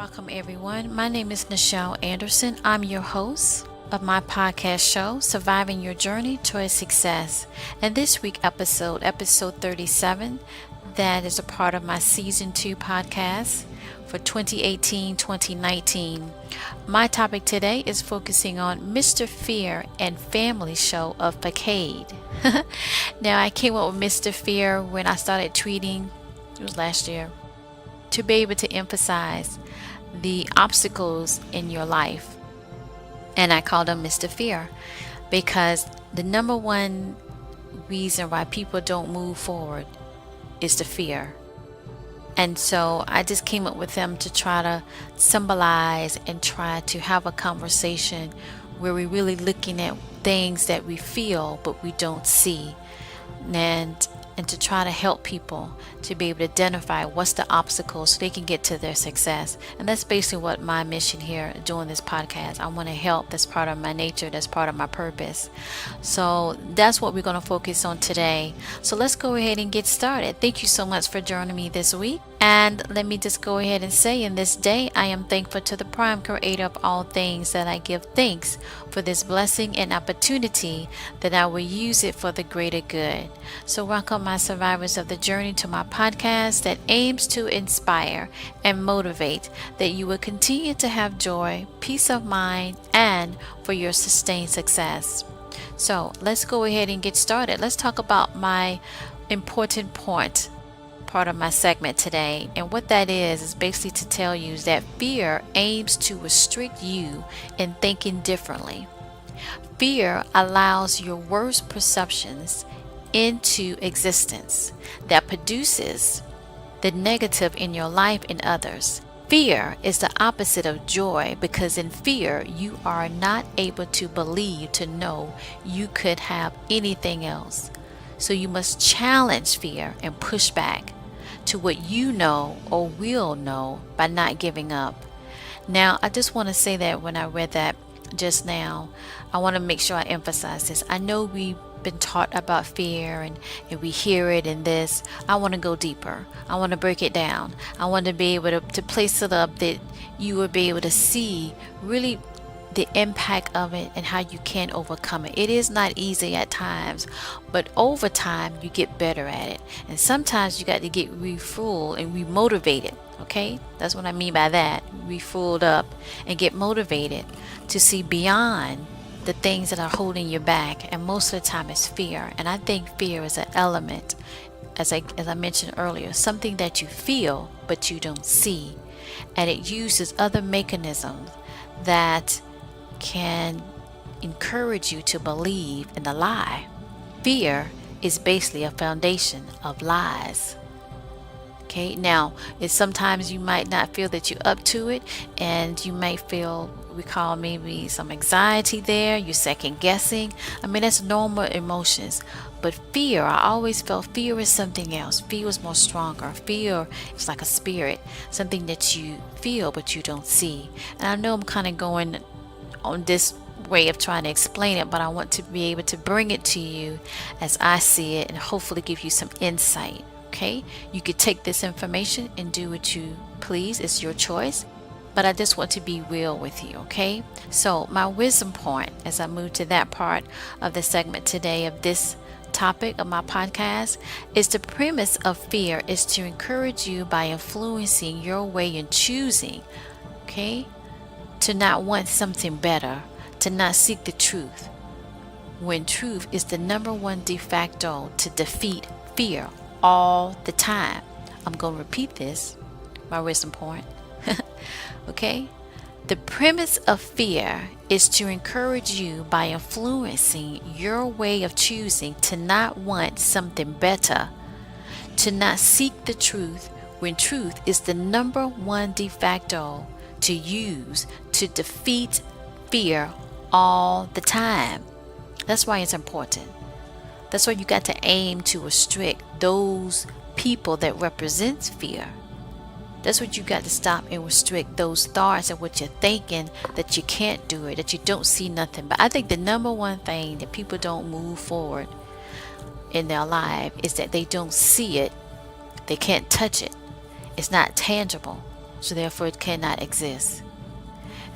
Welcome, everyone. My name is Nichel Anderson. I'm your host of my podcast show, Surviving Your Journey Towards Success. And this week episode 37, that is a part of my season 2 podcast for 2018-2019. My topic today is focusing on Mr. Fear and Family Show of Facade. Now, I came up with Mr. Fear when I started tweeting, it was last year, to be able to emphasize the obstacles in your life. And I called them Mr. Fear because the number one reason why people don't move forward is the fear. And so I just came up with them to try to symbolize and try to have a conversation where we're really looking at things that we feel but we don't see, and to try to help people to be able to identify what's the obstacles so they can get to their success. And that's basically what my mission here doing this podcast. I want to help. That's part of my nature. That's part of my purpose. So that's what we're going to focus on today. So let's go ahead and get started. Thank you so much for joining me this week. And let me just go ahead and say, in this day, I am thankful to the prime creator of all things, that I give thanks for this blessing and opportunity, that I will use it for the greater good. So welcome, my survivors of the journey, to my podcast that aims to inspire and motivate, that you will continue to have joy, peace of mind, and for your sustained success. So let's go ahead and get started. Let's talk about my important part of my segment today. And what that is basically to tell you that fear aims to restrict you in thinking differently. Fear allows your worst perceptions into existence that produces the negative in your life and others. Fear is the opposite of joy, because in fear you are not able to believe, to know you could have anything else. So you must challenge fear and push back to what you know or will know by not giving up. Now, I just want to say that when I read that just now, I want to make sure I emphasize this. I know we've been taught about fear and we hear it in this. I want to go deeper. I want to break it down. I want to be able to place it up that you will be able to see really the impact of it and how you can overcome it. It is not easy at times, but over time you get better at it. And sometimes you got to get refueled and remotivated. Okay, that's what I mean by that. Refueled up and get motivated to see beyond the things that are holding you back. And most of the time it's fear. And I think fear is an element, as I mentioned earlier, something that you feel but you don't see, and it uses other mechanisms that can encourage you to believe in the lie. Fear is basically a foundation of lies. Okay, now it's sometimes you might not feel that you're up to it, and you might feel, we call maybe some anxiety there, you're second guessing. I mean, that's normal emotions. But fear, I always felt fear is something else. Fear is more stronger. Fear is like a spirit, something that you feel but you don't see. And I know I'm kind of going on this way of trying to explain it, but I want to be able to bring it to you as I see it and hopefully give you some insight. Okay, you could take this information and do what you please. It's your choice, but I just want to be real with you. Okay, so my wisdom point as I move to that part of the segment today of this topic of my podcast is the premise of fear is to encourage you by influencing your way in choosing, okay, to not want something better, to not seek the truth, when truth is the number one de facto to defeat fear all the time. I'm going to repeat this, my wisdom point. Okay? The premise of fear is to encourage you by influencing your way of choosing to not want something better, to not seek the truth when truth is the number one de facto to use to defeat fear all the time. That's why it's important. That's why you got to aim to restrict those people that represent fear. That's what you got to stop and restrict, those thoughts and what you're thinking that you can't do it, that you don't see nothing. But I think the number one thing that people don't move forward in their life is that they don't see it. They can't touch it. It's not tangible. so therefore it cannot exist.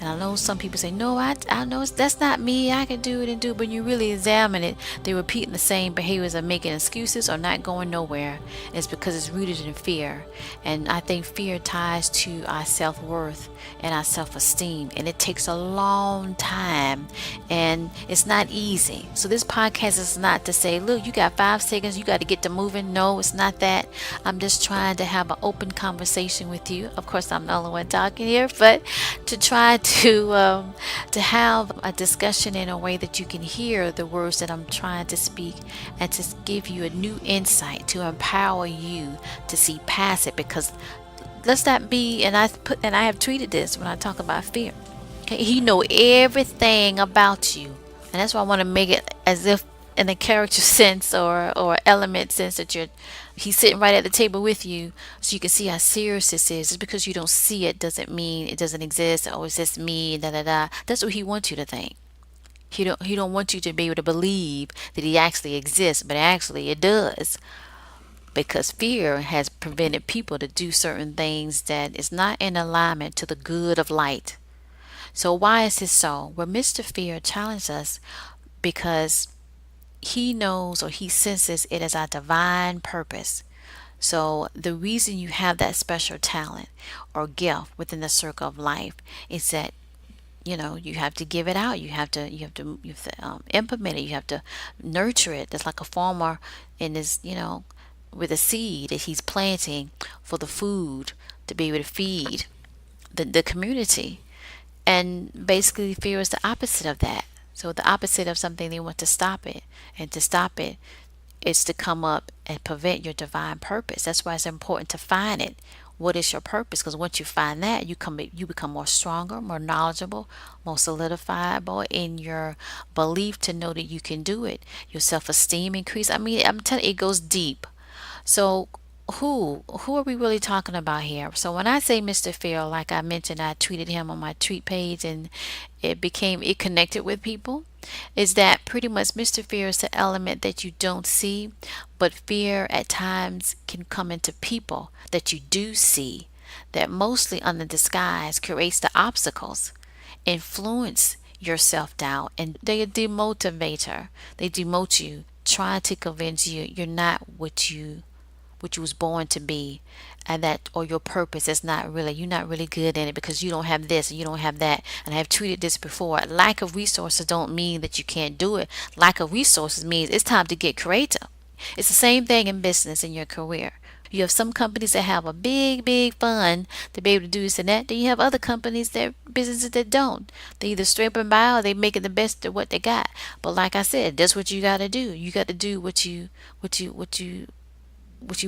And I know some people say, no, I know that's not me. I can do it and do it. But you really examine it, they're repeating the same behaviors of making excuses or not going nowhere. It's because it's rooted in fear. And I think fear ties to our self-worth and our self-esteem. And it takes a long time. And it's not easy. So this podcast is not to say, look, you got 5 seconds, you got to get to moving. No, it's not that. I'm just trying to have an open conversation with you. Of course, I'm the only one talking here, but to try to have a discussion in a way that you can hear the words that I'm trying to speak, and to give you a new insight, to empower you to see past it. Because let's not be, and I have tweeted this when I talk about fear. Okay, he know everything about you, and that's why I want to make it as if in a character sense or element sense that he's sitting right at the table with you, so you can see how serious this is. Just because you don't see it doesn't mean it doesn't exist. Oh, it's just me, da da da. That's what he wants you to think. He don't want you to be able to believe that he actually exists, but actually it does. Because fear has prevented people to do certain things that is not in alignment to the good of light. So why is this so? Well, Mr. Fear challenged us because he knows, or he senses it as our divine purpose. So the reason you have that special talent or gift within the circle of life is that you have to give it out. You have to implement it. You have to nurture it. It's like a farmer in this, with a seed that he's planting for the food to be able to feed the community. And basically, fear is the opposite of that. So the opposite of something, they want to stop it. And to stop it is to come up and prevent your divine purpose. That's why it's important to find it. What is your purpose? Because once you find that, you become more stronger, more knowledgeable, more solidifiable in your belief to know that you can do it. Your self-esteem increase. I mean, I'm telling you, it goes deep. So who are we really talking about here? So when I say Mr. Fear, like I mentioned, I tweeted him on my tweet page, and it connected with people. Is that pretty much Mr. Fear is the element that you don't see, but fear at times can come into people that you do see, that mostly under disguise creates the obstacles, influence your self-doubt, and they are demotivator. They demote you, trying to convince you you're not what you was born to be, and that, or your purpose is not really, you're not really good in it because you don't have this and you don't have that. And I have tweeted this before. Lack of resources don't mean that you can't do it. Lack of resources means it's time to get creative. It's the same thing in business, in your career. You have some companies that have a big fund to be able to do this and that. Then you have other companies, businesses that don't. They either scraping by or they making the best of what they got. But like I said, that's what you got to do. You got to do what you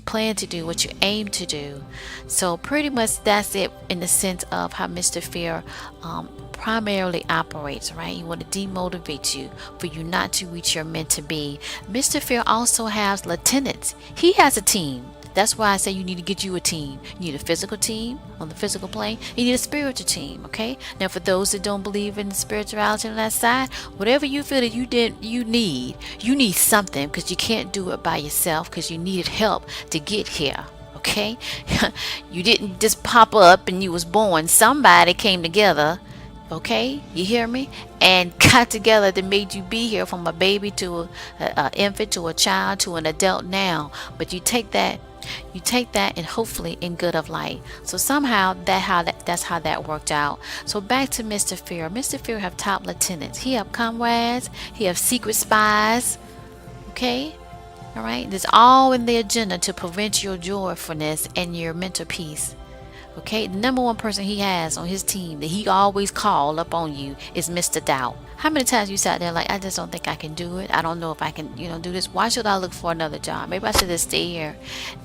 plan to do, what you aim to do. So pretty much that's it in the sense of how Mr. Fear primarily operates, right? He want to demotivate you for you not to reach your meant to be. Mr. Fear also has lieutenants. He has a team. That's why I say you need to get you a team. You need a physical team on the physical plane. You need a spiritual team, okay? Now, for those that don't believe in spirituality on that side, whatever you feel that you need something, because you can't do it by yourself, because you needed help to get here, okay? You didn't just pop up and you was born. Somebody came together, okay? You hear me? And got together that made you be here, from a baby to an infant to a child to an adult now. But you take that and hopefully in good of light. So somehow that's how that worked out. So back to Mr. Fear. Mr. Fear have top lieutenants. He have comrades. He have secret spies. Okay? All right? It's all in the agenda to prevent your joyfulness and your mental peace. Okay, the number one person he has on his team that he always call up on you is Mr. Doubt. How many times you sat there like, I just don't think I can do it. I don't know if I can, do this. Why should I look for another job? Maybe I should just stay here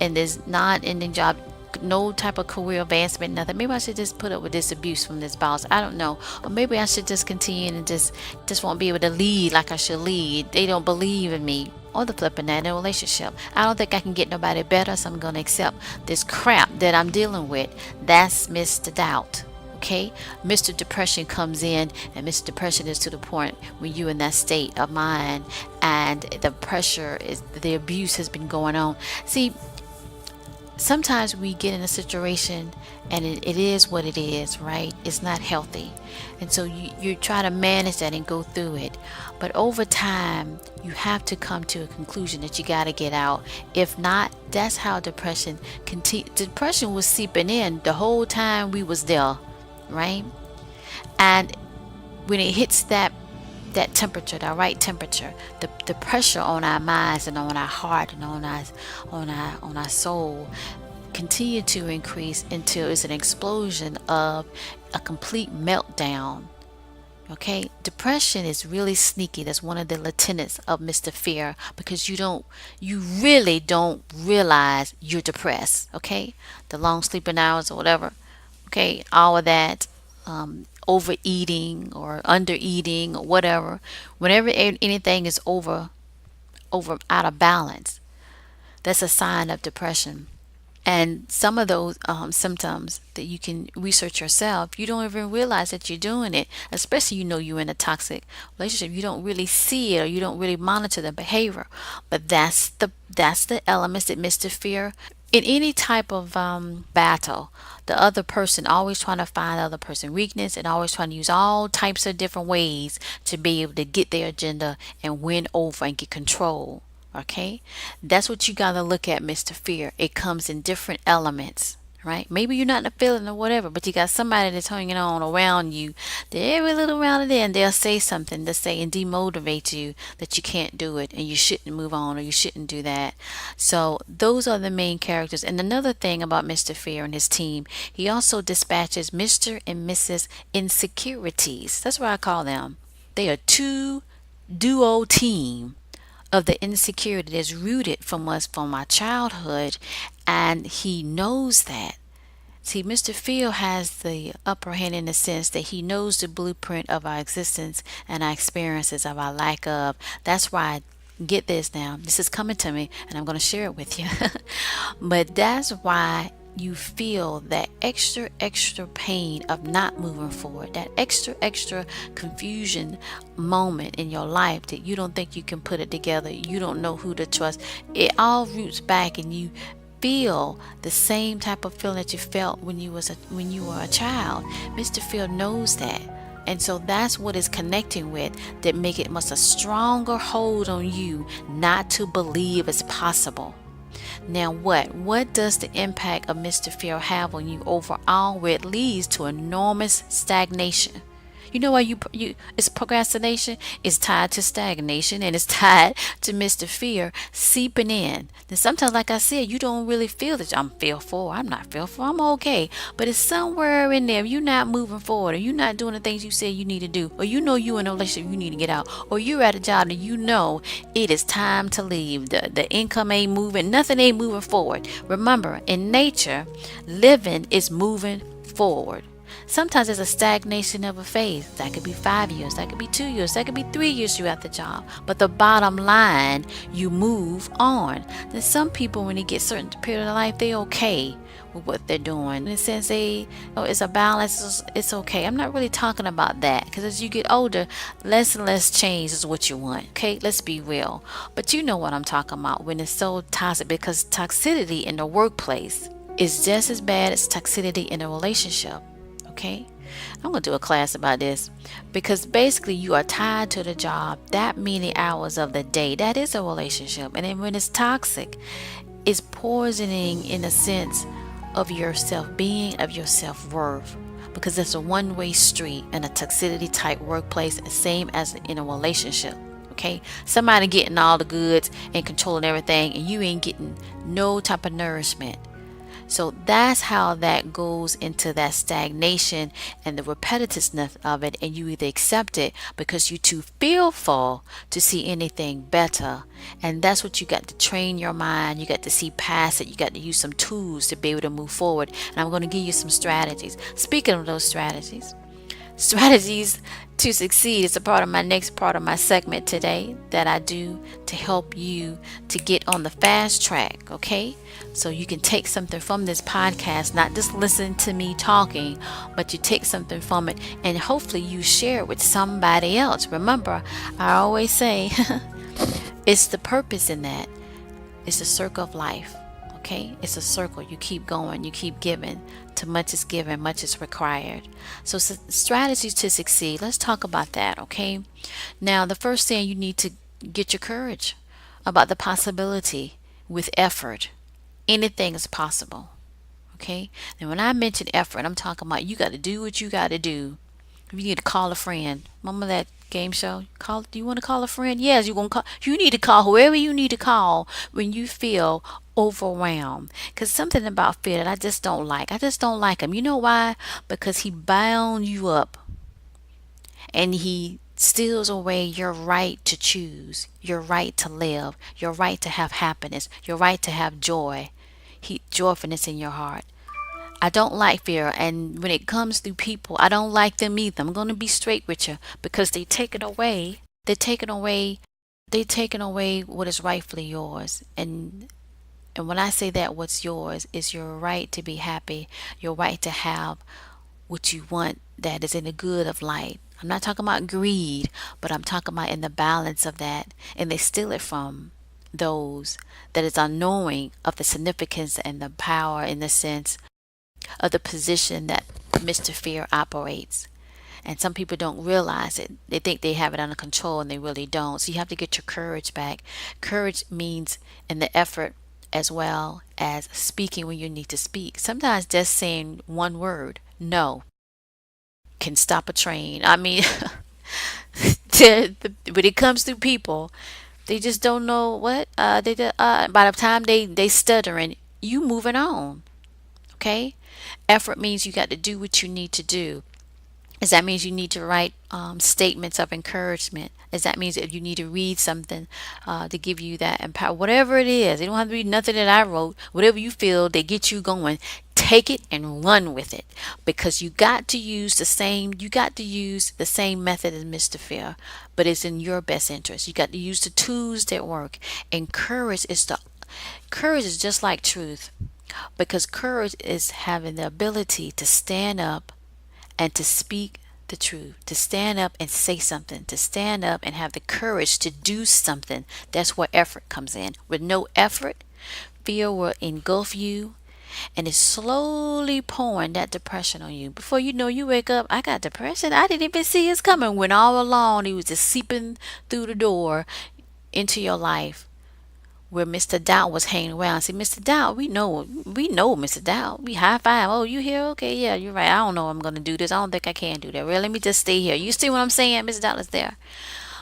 in this non-ending job, no type of career advancement, nothing. Maybe I should just put up with this abuse from this boss. I don't know. Or maybe I should just continue and just won't be able to lead like I should lead. They don't believe in me. Or the flipping that in a relationship. I don't think I can get nobody better, so I'm going to accept this crap that I'm dealing with. That's Mr. Doubt. Okay? Mr. Depression comes in, and Mr. Depression is to the point when you're in that state of mind and the pressure is, the abuse has been going on. See, sometimes we get in a situation and it is what it is, right? It's not healthy. And so you try to manage that and go through it. But over time, you have to come to a conclusion that you got to get out. If not, that's how depression was seeping in the whole time we was there, right? And when it hits that temperature, that right temperature, the pressure on our minds and on our heart and on our soul continue to increase until it's an explosion of a complete meltdown. Okay, depression is really sneaky. That's one of the lieutenants of Mr. Fear, because you really don't realize you're depressed. Okay, the long sleeping hours or whatever. Okay, all of that, overeating or undereating or whatever. Whenever anything is over out of balance, that's a sign of depression. And some of those symptoms that you can research yourself, you don't even realize that you're doing it, especially you're in a toxic relationship. You don't really see it, or you don't really monitor the behavior. But that's the elements that Mr. Fear, in any type of battle, the other person always trying to find the other person weakness and always trying to use all types of different ways to be able to get their agenda and win over and get control. Okay, that's what you got to look at, Mr. Fear. It comes in different elements, right? Maybe you're not in the feeling or whatever, but you got somebody that's hanging on around you. They're every little around it, and they'll say something to say and demotivate you that you can't do it and you shouldn't move on or you shouldn't do that. So those are the main characters. And another thing about Mr. Fear and his team, he also dispatches Mr. and Mrs. Insecurities. That's what I call them. They are two duo team of the insecurity that's rooted from our childhood, and he knows that. See, Mr. Field has the upper hand in the sense that he knows the blueprint of our existence and our experiences of our lack of. That's why, get this now, this is coming to me and I'm going to share it with you. But that's why you feel that extra pain of not moving forward, that extra confusion moment in your life that you don't think you can put it together, you don't know who to trust. It all roots back, and you feel the same type of feeling that you felt when you were a child. Mr. Field knows that. And so that's what is connecting with, that make it much a stronger hold on you not to believe it's possible. Now what does the impact of Mr. Fear have on you overall? Where it leads to enormous stagnation. You know why it's procrastination? It's tied to stagnation, and it's tied to Mr. Fear seeping in. Then sometimes, like I said, you don't really feel that I'm fearful. I'm not fearful. I'm okay. But it's somewhere in there. You're not moving forward, or you're not doing the things you said you need to do, or you're in a relationship you need to get out, or you're at a job and it is time to leave. The income ain't moving. Nothing ain't moving forward. Remember, in nature, living is moving forward. Sometimes there's a stagnation of a phase. That could be 5 years, that could be 2 years, that could be 3 years you're at the job. But the bottom line, you move on. Then some people, when they get certain period of life, they're okay with what they're doing. In the sense it's a balance, it's okay. I'm not really talking about that, because as you get older, less and less change is what you want. Okay, let's be real. But you know what I'm talking about when it's so toxic, because toxicity in the workplace is just as bad as toxicity in a relationship. Okay, I'm going to do a class about this, because basically you are tied to the job that many hours of the day. That is a relationship. And then when it's toxic, it's poisoning in a sense of your self-being, of your self-worth, because it's a one-way street in a toxicity type workplace, same as in a relationship. Okay, somebody getting all the goods and controlling everything, and you ain't getting no type of nourishment. So that's how that goes into that stagnation and the repetitiveness of it, and you either accept it because you're too fearful to see anything better. And that's what you got to train your mind. You got to see past it. You got to use some tools to be able to move forward. And I'm going to give you some strategies. Speaking of those strategies to succeed is a part of my next part of my segment today that I do to help you to get on the fast track. Okay, so you can take something from this podcast, not just listen to me talking, but you take something from it and hopefully you share it with somebody else. Remember, I always say it's the purpose in that. It's the circle of life. Okay, it's a circle. You keep going, you keep giving. Too much is given, much is required. So, strategies to succeed. Let's talk about that. Okay, now the first thing, you need to get your courage about the possibility. With effort, anything is possible. Okay, and when I mention effort, I'm talking about you got to do what you got to do. If you need to call a friend, remember that game show? Call. Do you want to call a friend? Yes, you gonna call. You need to call whoever you need to call when you feel overwhelmed. Cause something about fear that I just don't like. I just don't like him. You know why? Because he bound you up, and he steals away your right to choose, your right to live, your right to have happiness, your right to have joy, joyfulness in your heart. I don't like fear, and when it comes through people, I don't like them either. I'm going to be straight with you, because they take it away. They taken away what is rightfully yours. And when I say that, what's yours is your right to be happy, your right to have what you want that is in the good of light. I'm not talking about greed, but I'm talking about in the balance of that. And they steal it from those that is unknowing of the significance and the power, in the sense of the position that Mr. Fear operates. And some people don't realize it. They think they have it under control, and they really don't. So you have to get your courage back. Courage means in the effort, as well as speaking when you need to speak. Sometimes just saying one word, no, can stop a train. I mean, when it comes to people, they just don't know what by the time they stuttering, you moving on. Okay, effort means you got to do what you need to do. Is that means you need to write statements of encouragement? Is that means that you need to read something to give you that empower? Whatever it is, it don't have to be nothing that I wrote. Whatever you feel, they get you going. Take it and run with it, because you got to use the same. You got to use the same method as Mr. Fear, but it's in your best interest. You got to use the tools that work. And courage is just like truth, because courage is having the ability to stand up and to speak the truth, to stand up and say something, to stand up and have the courage to do something. That's where effort comes in. With no effort, fear will engulf you, and it's slowly pouring that depression on you. Before you know, you wake up, I got depression. I didn't even see it coming, when all along he was just seeping through the door into your life, where Mr. Doubt was hanging around. See, Mr. Doubt, we know Mr. Doubt. We high five. Oh, you here? Okay, yeah, you're right. I don't know I'm gonna do this. I don't think I can do that. Really, let me just stay here. You see what I'm saying? Mr. Doubt is there.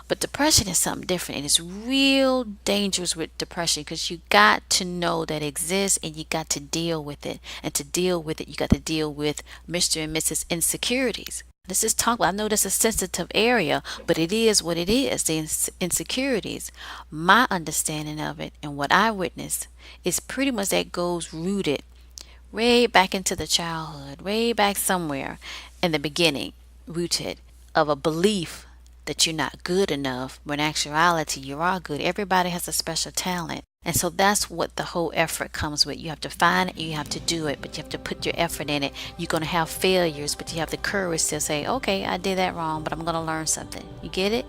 But depression is something different, and it's real dangerous with depression, because you got to know that it exists, and you got to deal with it. And to deal with it, you got to deal with Mr. and Mrs. Insecurities. Let's just talk about, I know that's a sensitive area, but it is what it is, the insecurities. My understanding of it and what I witnessed is pretty much that goes rooted way back into the childhood, way back somewhere in the beginning, rooted of a belief that you're not good enough, when in actuality you are good. Everybody has a special talent. And so that's what the whole effort comes with. You have to find it, you have to do it, but you have to put your effort in it. You're going to have failures, but you have the courage to say, okay, I did that wrong, but I'm going to learn something. You get it?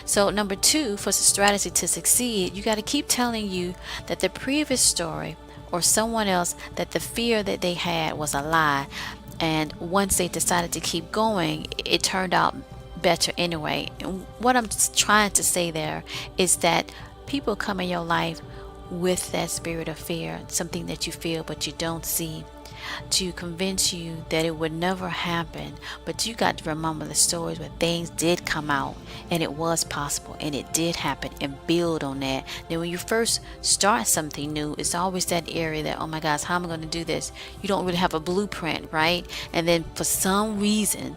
So number 2, for the strategy to succeed, you got to keep telling you that the previous story or someone else, that the fear that they had was a lie. And once they decided to keep going, it turned out better anyway. And what I'm trying to say there is that people come in your life with that spirit of fear, something that you feel but you don't see, to convince you that it would never happen. But you got to remember the stories where things did come out and it was possible and it did happen, and build on that. Then when you first start something new, it's always that area that, oh my gosh, how am I going to do this? You don't really have a blueprint, right? And then for some reason,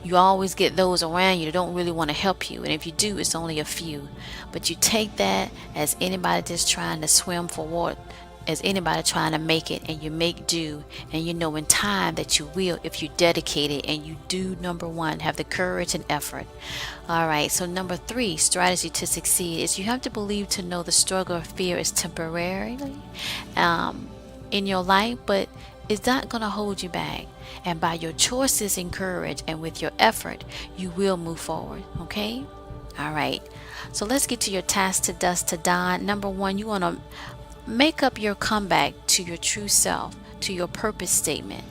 you always get those around you that don't really want to help you. And if you do, it's only a few. But you take that as anybody just trying to swim for water, as anybody trying to make it, and you make do. And you know in time that you will, if you dedicate it and you do. Number 1, have the courage and effort. All right, so number 3, strategy to succeed is you have to believe to know the struggle of fear is temporarily in your life, but it's not going to hold you back. And by your choices and courage and with your effort, you will move forward. Okay? All right. So let's get to your task to dusk to dawn. Number 1, you want to make up your comeback to your true self, to your purpose statement.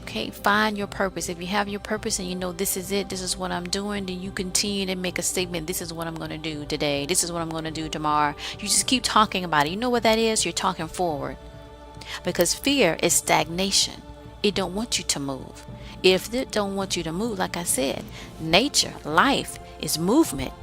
Okay, find your purpose. If you have your purpose and you know this is it, this is what I'm doing, then you continue to make a statement. This is what I'm going to do today. This is what I'm going to do tomorrow. You just keep talking about it. You know what that is? You're talking forward. Because fear is stagnation. It don't want you to move. If it don't want you to move, like I said, nature, life is movement.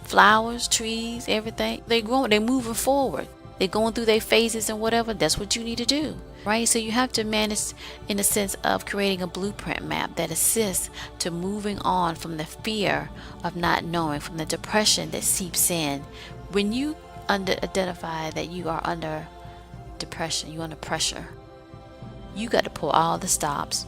Flowers, trees, everything, they're growing, they're moving forward. They're going through their phases and whatever. That's what you need to do, right? So you have to manage in the sense of creating a blueprint map that assists to moving on from the fear of not knowing, from the depression that seeps in. When you identify that you are under depression, you're under pressure, you got to pull all the stops.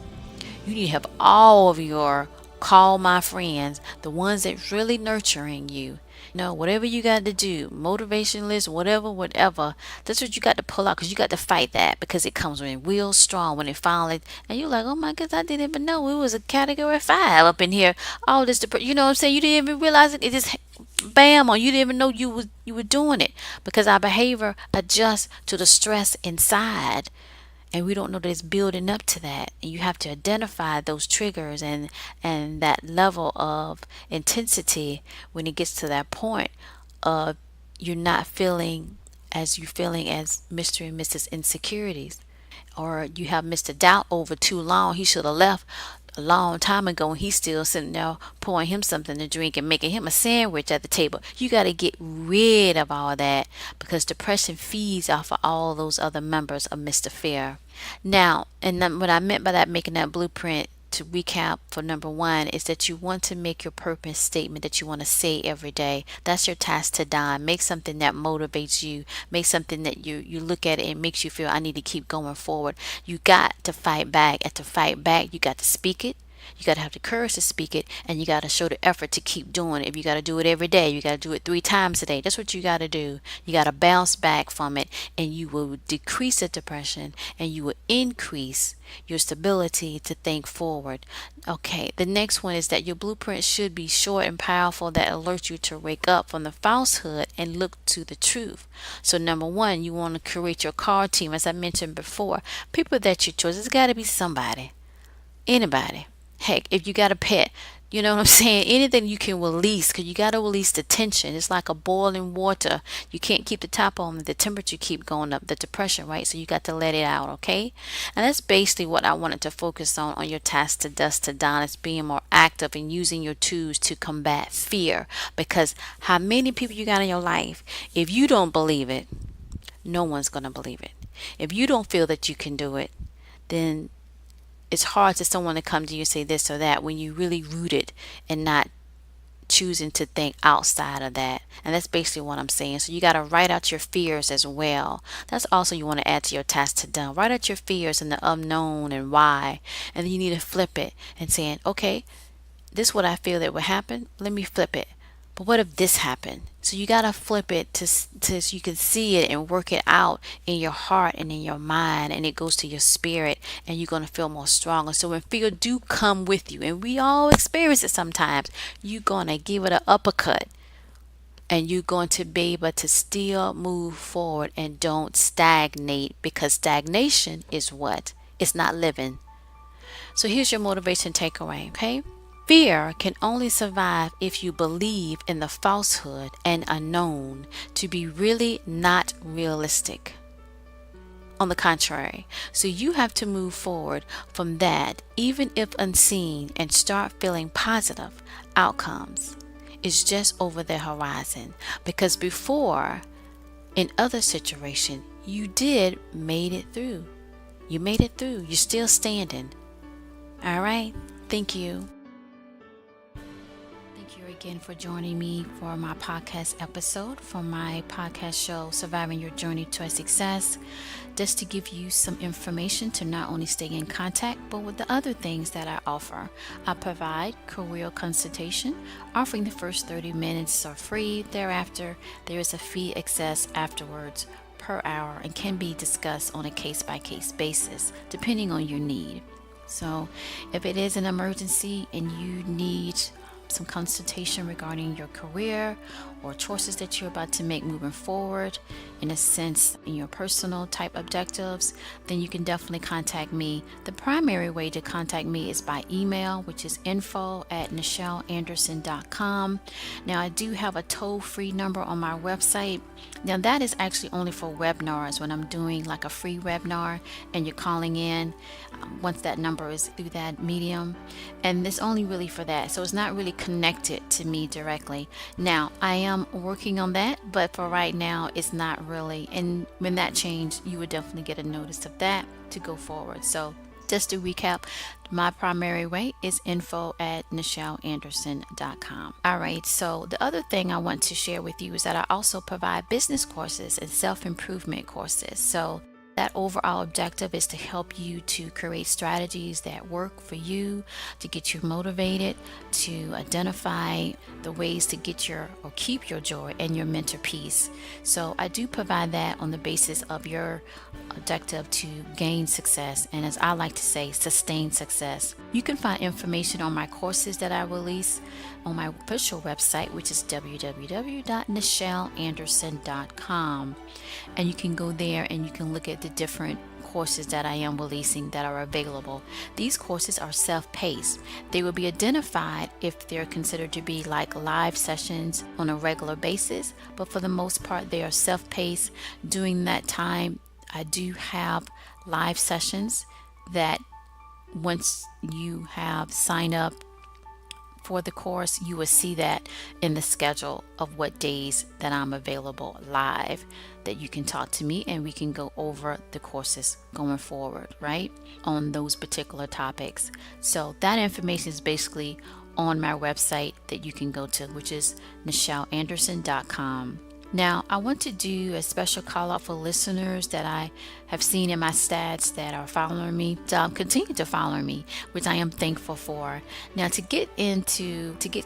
You need to have all of your call my friends, the ones that's really nurturing you. Whatever you got to do, motivation list, whatever, that's what you got to pull out, because you got to fight that, because it comes in real strong when it finally, and you're like, oh my goodness, I didn't even know it was a category 5 up in here. All this, you know what I'm saying? You didn't even realize it. It just bam on. You didn't even know you were doing it, because our behavior adjusts to the stress inside. And we don't know that it's building up to that. And you have to identify those triggers and that level of intensity when it gets to that point of you're not feeling as you feeling as Mr. and Mrs. Insecurities. Or you have Mr. Doubt over too long. He should have left a long time ago, and he's still sitting there pouring him something to drink and making him a sandwich at the table. You got to get rid of all that, because depression feeds off of all those other members of Mr. Fear. Now, and then what I meant by that, making that blueprint, to recap for number 1, is that you want to make your purpose statement that you want to say every day. That's your task to dime. Make something that motivates you. Make something that you look at it and makes you feel, I need to keep going forward. You got to fight back. And to fight back, you got to speak it. You got to have the courage to speak it, and you got to show the effort to keep doing it. If you got to do it every day, you got to do it 3 times a day. That's what you got to do. You got to bounce back from it, and you will decrease the depression, and you will increase your stability to think forward. Okay, the next one is that your blueprint should be short and powerful, that alerts you to wake up from the falsehood and look to the truth. So number 1, you want to create your car team, as I mentioned before. People that you choose, it's got to be somebody, anybody. Heck, if you got a pet, you know what I'm saying? Anything you can release, because you got to release the tension. It's like a boiling water. You can't keep the top on. The temperature keep going up, the depression, right? So you got to let it out, okay? And that's basically what I wanted to focus on your task to dusk to dawn. It's being more active and using your tools to combat fear. Because how many people you got in your life, if you don't believe it, no one's going to believe it. If you don't feel that you can do it, then it's hard to someone to come to you and say this or that when you really rooted and not choosing to think outside of that. And that's basically what I'm saying. So you got to write out your fears as well. That's also you want to add to your task to done. Write out your fears and the unknown and why. And then you need to flip it and saying, okay, this is what I feel that would happen. Let me flip it. But what if this happened? So you got to flip it to so you can see it and work it out in your heart and in your mind, and it goes to your spirit, and you're going to feel more stronger. So when fear do come with you, and we all experience it sometimes, you're going to give it an uppercut, and you're going to be able to still move forward and don't stagnate, because stagnation is what? It's not living. So here's your motivation takeaway, okay? Fear can only survive if you believe in the falsehood and unknown to be really not realistic. On the contrary, so you have to move forward from that, even if unseen, and start feeling positive outcomes. It's just over the horizon, because before, in other situations, you did made it through. You made it through. You're still standing. All right. Thank you. Thank you again for joining me for my podcast episode from my podcast show, Surviving Your Journey to Success, just to give you some information to not only stay in contact, but with the other things that I offer. I provide career consultation, offering the first 30 minutes are free. Thereafter, there is a fee access afterwards per hour and can be discussed on a case-by-case basis, depending on your need. So if it is an emergency and you need some consultation regarding your career or choices that you're about to make moving forward, in a sense, in your personal type objectives, then you can definitely contact me. The primary way to contact me is by email, which is info@nichelanderson.com. Now, I do have a toll-free number on my website. Now, that is actually only for webinars, when I'm doing like a free webinar and you're calling in once that number is through that medium. And it's only really for that. So it's not really connected to me directly. Now, I am working on that, but for right now, it's not really. And when that changes, you would definitely get a notice of that to go forward. So just to recap, my primary way is info@nichelanderson.com. All right, so the other thing I want to share with you is that I also provide business courses and self-improvement courses. So that overall objective is to help you to create strategies that work for you, to get you motivated, to identify the ways to get your or keep your joy and your mental peace. So I do provide that on the basis of your objective to gain success, and as I like to say, sustain success. You can find information on my courses that I release on my official website, which is www.nichelanderson.com, and you can go there and you can look at the different courses that I am releasing that are available. These courses are self-paced. They will be identified if they're considered to be like live sessions on a regular basis, but for the most part they are self-paced. During that time, I do have live sessions that once you have signed up for the course, you will see that in the schedule of what days that I'm available live, that you can talk to me and we can go over the courses going forward, right, on those particular topics. So that information is basically on my website that you can go to, which is nichelanderson.com. Now, I want to do a special call out for listeners that I have seen in my stats that are following me, continue to follow me, which I am thankful for. Now, to get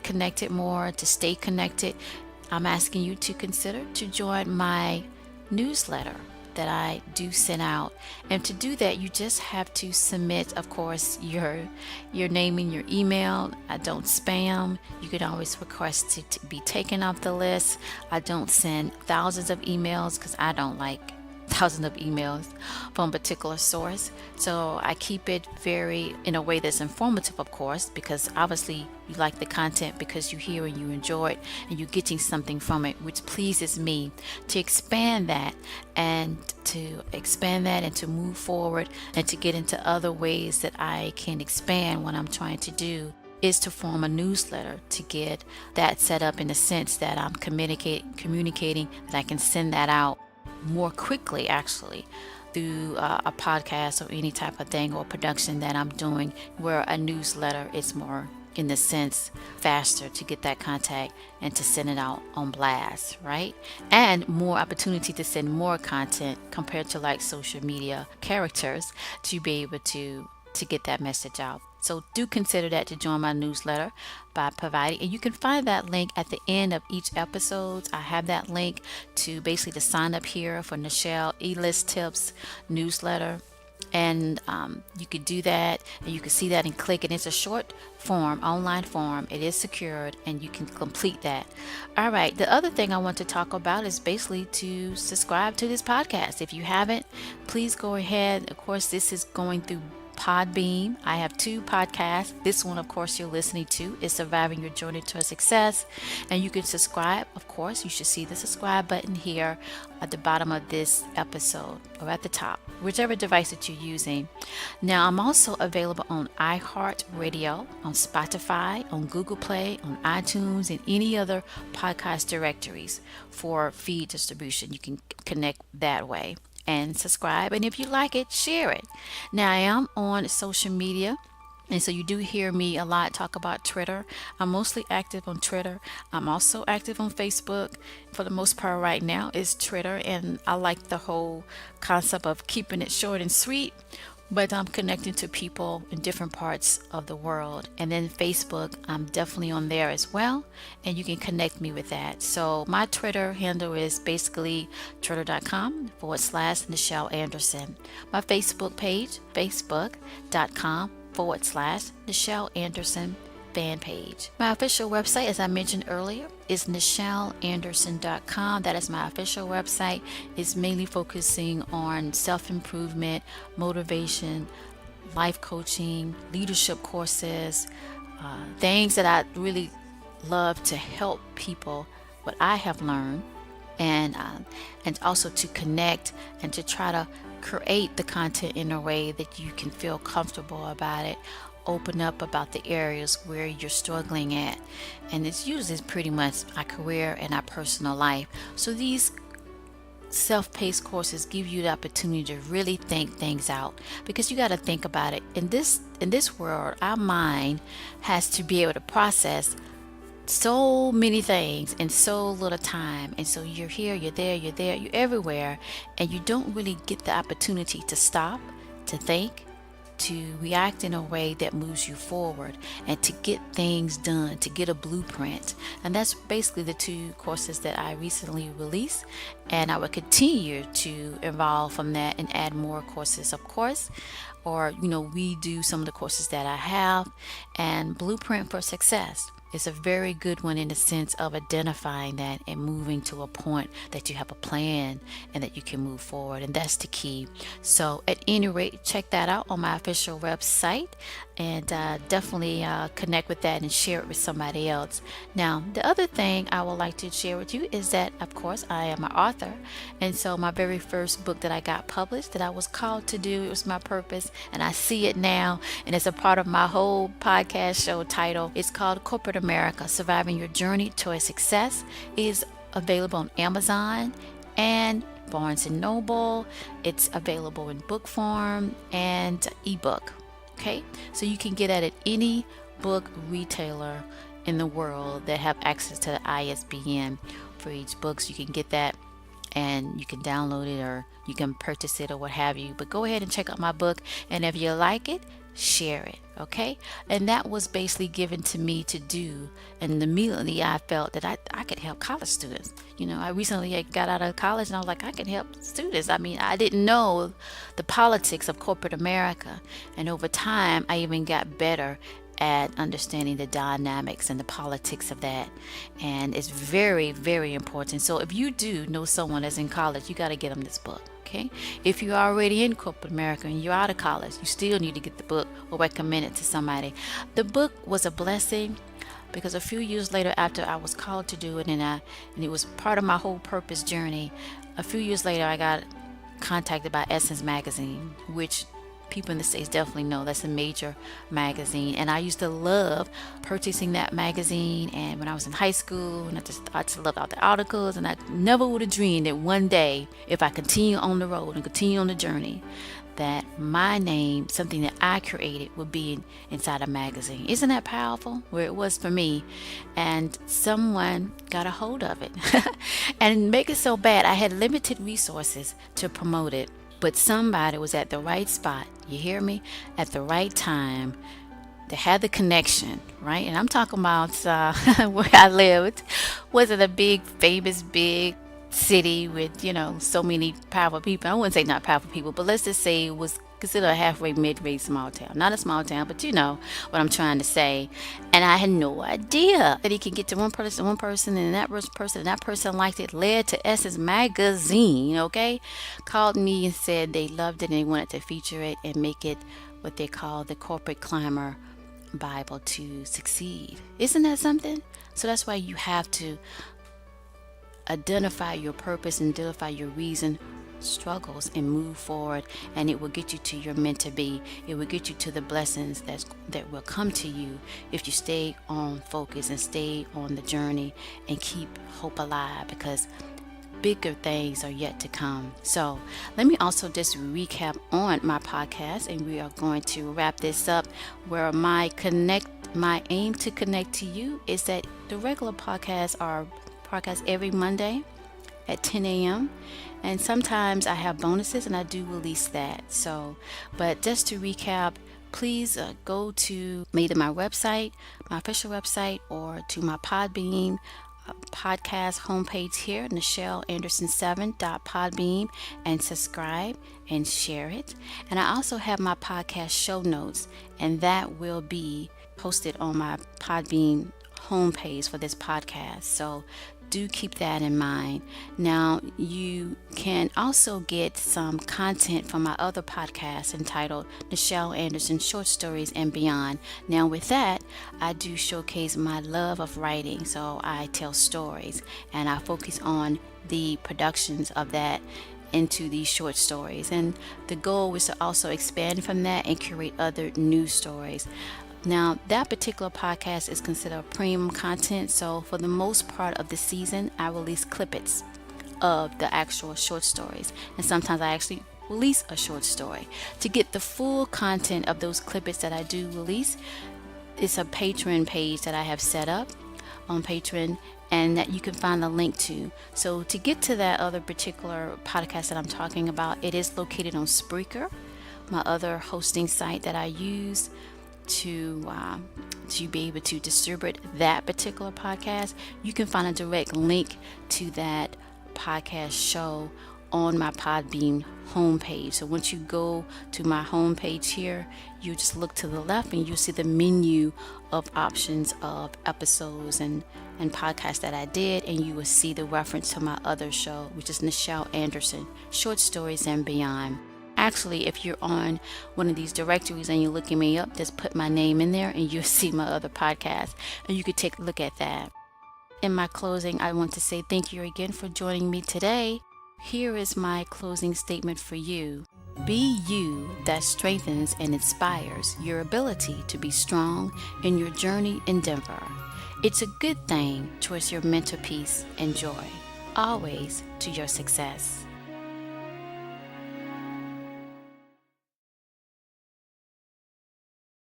connected more, to stay connected, I'm asking you to consider to join my newsletter that I do send out. And to do that, you just have to submit, of course, your name and your email. I don't spam. You could always request to be taken off the list. I don't send thousands of emails because I don't like thousands of emails from a particular source. So I keep it in a way that's informative, of course, because obviously you like the content because you hear and you enjoy it and you're getting something from it, which pleases me. To expand that and to move forward and to get into other ways that I can expand what I'm trying to do is to form a newsletter, to get that set up in the sense that I'm communicating that I can send that out more quickly, actually, through a podcast or any type of thing or production that I'm doing, where a newsletter is more, in the sense, faster to get that contact and to send it out on blast, right? And more opportunity to send more content compared to like social media characters to be able to get that message out. So do consider that to join my newsletter by providing, and you can find that link at the end of each episode. I have that link to basically to sign up here for Nichel E-List Tips newsletter. And you could do that and you can see that and click, and it's a short form, online form. It is secured and you can complete that. All right, the other thing I want to talk about is basically to subscribe to this podcast. If you haven't, please go ahead. Of course, this is going through Podbeam. I have 2 podcasts. This one, of course, you're listening to is Surviving Your Journey to Success. And you can subscribe. Of course, you should see the subscribe button here at the bottom of this episode or at the top, whichever device that you're using. Now, I'm also available on iHeartRadio, on Spotify, on Google Play, on iTunes, and any other podcast directories for feed distribution. You can connect that way and subscribe, and if you like it, share it. Now, I am on social media, and so you do hear me a lot talk about Twitter. I'm mostly active on Twitter. I'm also active on Facebook. For the most part right now is Twitter, and I like the whole concept of keeping it short and sweet, but I'm connecting to people in different parts of the world. And then Facebook, I'm definitely on there as well, and you can connect me with that. So my Twitter handle is basically twitter.com/Nichel Anderson. My Facebook page, facebook.com/Nichel Anderson fan page. My official website, as I mentioned earlier, is nichelanderson.com. That is my official website. It's mainly focusing on self-improvement, motivation, life coaching, leadership courses, things that I really love to help people, what I have learned, and also to connect and to try to create the content in a way that you can feel comfortable about it, open up about the areas where you're struggling at. And it's usually pretty much our career and our personal life. So these self-paced courses give you the opportunity to really think things out, because you got to think about it. In this world, our mind has to be able to process so many things in so little time. And so you're here, you're there, you're everywhere, and you don't really get the opportunity to stop, to think, to react in a way that moves you forward, and to get things done, to get a blueprint. And that's basically the two courses that I recently released, and I will continue to evolve from that and add more courses, of course, or redo some of the courses that I have. And Blueprint for Success is a very good one in the sense of identifying that and moving to a point that you have a plan and that you can move forward. And that's the key. So at any rate, check that out on my official website, and definitely connect with that and share it with somebody else. Now, the other thing I would like to share with you is that, of course, I am an author. And so my very first book that I got published, that I was called to do, it was my purpose, and I see it now. And it's a part of my whole podcast show title. It's called Corporate America, Surviving Your Journey Toward Success. It is available on Amazon and Barnes & Noble. It's available in book form and ebook. Okay, so you can get it at any book retailer in the world that have access to the ISBN for each book. So you can get that, and you can download it, or you can purchase it, or what have you. But go ahead and check out my book, and if you like it, share it. Okay, and that was basically given to me to do, and immediately I felt that I could help college students. I recently got out of college, and I was like, I can help students. I mean, I didn't know the politics of corporate America, and over time I even got better at understanding the dynamics and the politics of that. And it's very, very important. So if you do know someone that's in college, you got to get them this book. Okay, if you're already in corporate America and you're out of college, you still need to get the book or recommend it to somebody. The book was a blessing, because a few years later, after I was called to do it, and it was part of my whole purpose journey, a few years later I got contacted by Essence magazine, which people in the States definitely know that's a major magazine. And I used to love purchasing that magazine, and when I was in high school, and I just loved all the articles, and I never would have dreamed that one day, if I continue on the road and continue on the journey, that my name, something that I created, would be inside a magazine. Isn't that powerful? Where it was for me, and someone got a hold of it and make it so bad I had limited resources to promote it. But somebody was at the right spot, you hear me, at the right time. They had the connection, right? And I'm talking about where I lived. Wasn't a big, famous, big city with, so many powerful people. I wouldn't say not powerful people, but let's just say it was considered a halfway, mid-range small town. Not a small town, but you know what I'm trying to say. And I had no idea that he could get to one person, and that person liked it, led to Essence magazine, okay? Called me and said they loved it and they wanted to feature it and make it what they call the Corporate Climber Bible to succeed. Isn't that something? So that's why you have to identify your purpose, identify your reason, struggles, and move forward, and it will get you to your meant to be. It will get you to the blessings that will come to you if you stay on focus and stay on the journey and keep hope alive, because bigger things are yet to come. So let me also just recap on my podcast, and we are going to wrap this up, where my aim to connect to you is that the regular podcasts are podcast every Monday at 10 a.m. and sometimes I have bonuses and I do release that. So, but just to recap, please go to either my website, my official website, or to my Podbean podcast homepage here, nichelanderson7.podbean, and subscribe and share it. And I also have my podcast show notes, and that will be posted on my Podbean homepage for this podcast. So do keep that in mind. Now, you can also get some content from my other podcast entitled Nichel Anderson Short Stories and Beyond. Now, with that, I do showcase my love of writing. So I tell stories and I focus on the productions of that into these short stories. And the goal is to also expand from that and create other new stories. Now, that particular podcast is considered premium content, so for the most part of the season, I release clippets of the actual short stories, and sometimes I actually release a short story. To get the full content of those clippets that I do release, it's a Patreon page that I have set up on Patreon and that you can find the link to. So to get to that other particular podcast that I'm talking about, it is located on Spreaker, my other hosting site that I use to be able to distribute that particular podcast. You can find a direct link to that podcast show on my Podbean homepage. So once you go to my homepage here, you just look to the left and you'll see the menu of options of episodes and podcasts that I did, and you will see the reference to my other show, which is Nichel Anderson Short Stories and Beyond. Actually, if you're on one of these directories and you're looking me up, just put my name in there and you'll see my other podcast, and you could take a look at that. In my closing, I want to say thank you again for joining me today. Here is my closing statement for you. Be you that strengthens and inspires your ability to be strong in your journey endeavor. It's a good thing towards your mental peace and joy, always to your success.